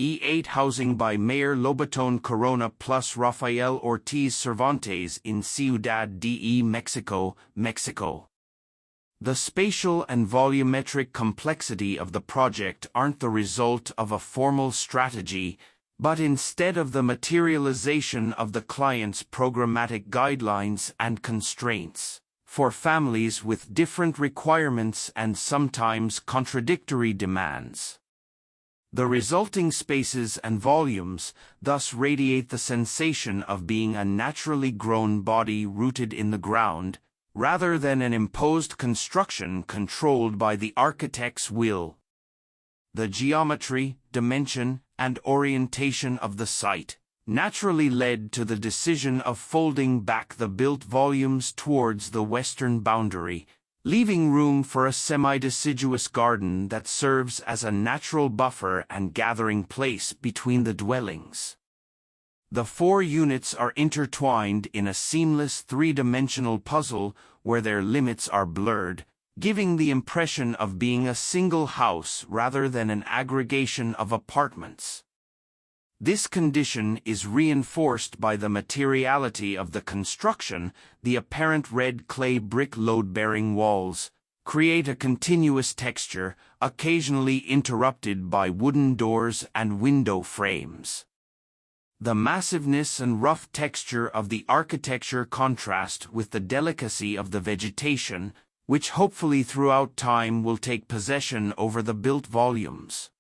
E8 housing by Meir Lobaton Corona plus Rafael Ortiz Cervantes in Ciudad de México, Mexico. The spatial and volumetric complexity of the project aren't the result of a formal strategy, but instead of the materialization of the client's programmatic guidelines and constraints. For families with different requirements and sometimes contradictory demands. The resulting spaces and volumes thus radiate the sensation of being a naturally grown body rooted in the ground, rather than an imposed construction controlled by the architect's will. The geometry, dimension, and orientation of the site naturally led to the decision of folding back the built volumes towards the western boundary, leaving room for a semi-deciduous garden that serves as a natural buffer and gathering place between the dwellings. The 4 units are intertwined in a seamless 3-dimensional puzzle where their limits are blurred, giving the impression of being a single house rather than an aggregation of apartments. This condition is reinforced by the materiality of the construction. The apparent red clay brick load-bearing walls create a continuous texture, occasionally interrupted by wooden doors and window frames. The massiveness and rough texture of the architecture contrast with the delicacy of the vegetation, which hopefully throughout time will take possession over the built volumes.